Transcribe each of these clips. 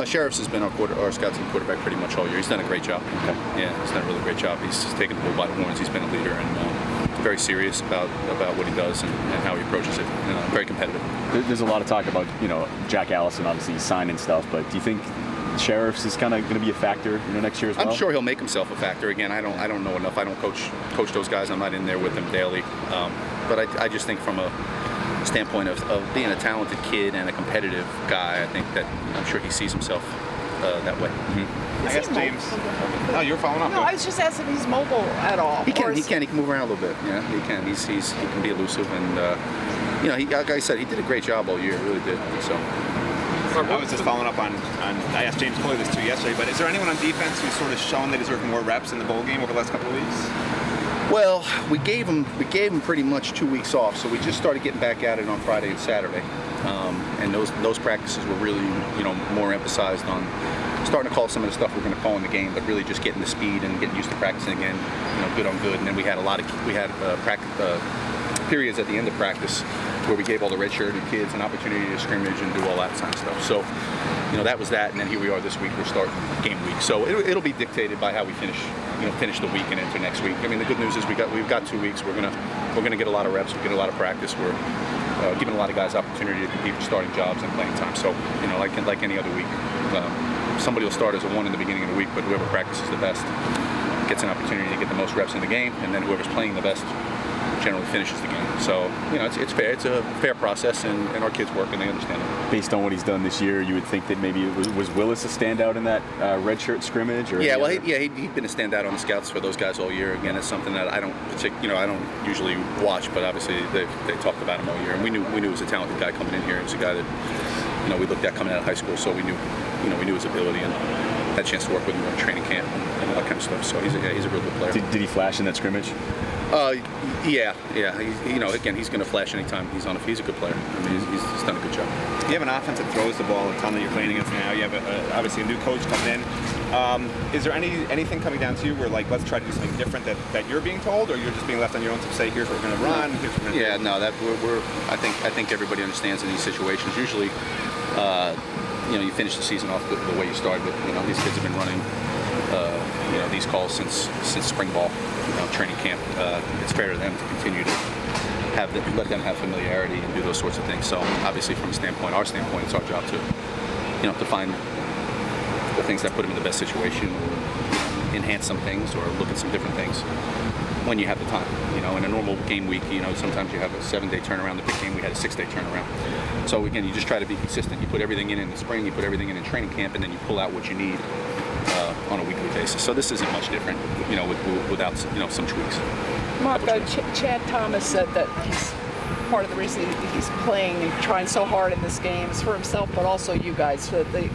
Sheriffs has been our scout team quarterback pretty much all year. He's done a great job. Okay. Yeah, he's done a really great job. He's just taken the bull by the horns. He's been a leader and very serious about what he does and how he approaches it. Very competitive. There's a lot of talk about Jack Allison, obviously he's signing stuff, but do you think Sheriffs is kind of going to be a factor next year as well? I'm sure he'll make himself a factor. Again, I don't know enough. I don't coach those guys. I'm not in there with them daily. But I just think from a standpoint of being a talented kid and a competitive guy, I think that I'm sure he sees himself that way. Mm-hmm. I guess James. No, you were following up. No, I was just asking if he's mobile at all. He can. He can move around a little bit. Yeah, he can. He can be elusive, and like I said, he did a great job all year. He really did. So. I was just following up on I asked James Coley this too yesterday, but is there anyone on defense who's sort of shown they deserve more reps in the bowl game over the last couple of weeks? Well, we gave him pretty much 2 weeks off, so we just started getting back at it on Friday and Saturday, and those practices were really more emphasized on starting to call some of the stuff we're going to call in the game, but really just getting the speed and getting used to practicing again, good on good. And then we had periods at the end of practice where we gave all the redshirted kids an opportunity to scrimmage and do all that kind of stuff. So, that was that, and then here we are this week. We're starting game week, so it'll be dictated by how we finish the week and into next week. I mean, the good news is we've got 2 weeks. We're gonna get a lot of reps. We get a lot of practice. We're giving a lot of guys opportunity to compete for starting jobs and playing time. So, like any other week, somebody will start as a 1 in the beginning of the week, but whoever practices the best gets an opportunity to get the most reps in the game, and then whoever's playing the best generally finishes the game. So, it's fair. It's a fair process, and our kids work and they understand it. Based on what he's done this year, you would think that maybe was Willis a standout in that redshirt scrimmage? Or yeah, well, he'd been a standout on the scouts for those guys all year. Again, it's something that I don't usually watch, but obviously they talked about him all year, and we knew he was a talented guy coming in here. He was a guy that we looked at coming out of high school, so we knew his ability and had a chance to work with him in training camp and all that kind of stuff. So he's a real good player. Did he flash in that scrimmage? Yeah. Again, he's going to flash anytime he's on. If he's a good player, I mean, he's done a good job. You have an offense that throws the ball a ton that you're playing against now. You have obviously a new coach coming in. Is there anything coming down to you where let's try to do something different that you're being told, or you're just being left on your own to say here's what we're going to run? Here's what we're going to do? No, that I think everybody understands in these situations. Usually, you finish the season off the way you started. But these kids have been running these calls since spring ball, training camp. It's fair to them to continue to let them have familiarity and do those sorts of things. So obviously, from our standpoint, it's our job to find the things that put them in the best situation, or enhance some things, or look at some different things when you have the time. In a normal game week, sometimes you have a 7-day turnaround. The big game, we had a 6-day turnaround. So again, you just try to be consistent. You put everything in the spring, you put everything in training camp, and then you pull out what you need on a weekly basis. So this isn't much different, without some tweaks. Mark, Chad Thomas said that he's part of the reason he's playing and trying so hard in this game is for himself, but also you guys. So the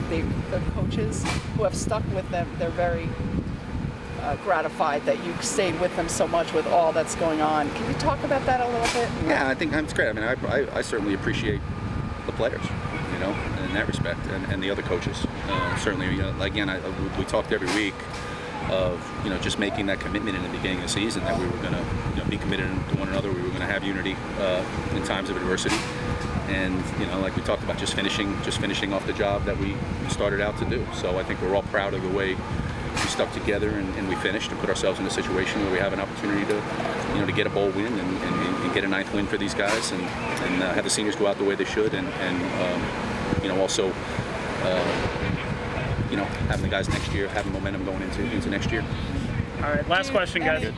coaches who have stuck with them, they're very gratified that you stayed with them so much with all that's going on. Can you talk about that a little bit? Yeah, I think it's great. I mean, I certainly appreciate the players, in that respect, and the other coaches. Certainly, again, we talked every week of just making that commitment in the beginning of the season that we were going to be committed to one another. We were going to have unity in times of adversity, and like we talked about, just finishing off the job that we started out to do. So I think we're all proud of the way we stuck together and we finished and put ourselves in a situation where we have an opportunity to get a bowl win and get a 9th win for these guys and have the seniors go out the way they should and also having the guys next year having momentum going into next year. All right, last question, guys.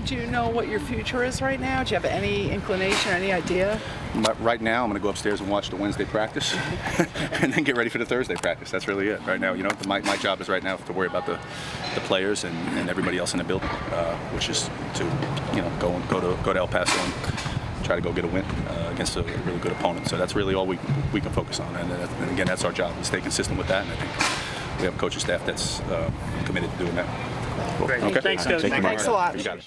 Do you know what your future is right now? Do you have any inclination or any idea? Right now, I'm going to go upstairs and watch the Wednesday practice, and then get ready for the Thursday practice. That's really it. Right now, my job is right now to worry about the players and everybody else in the building, which is to go to El Paso and try to go get a win against a really good opponent. So that's really all we can focus on, and again, that's our job to stay consistent with that. And I think we have a coaching staff that's committed to doing that. Great. Okay. Thanks, guys. Thanks a lot. You got it.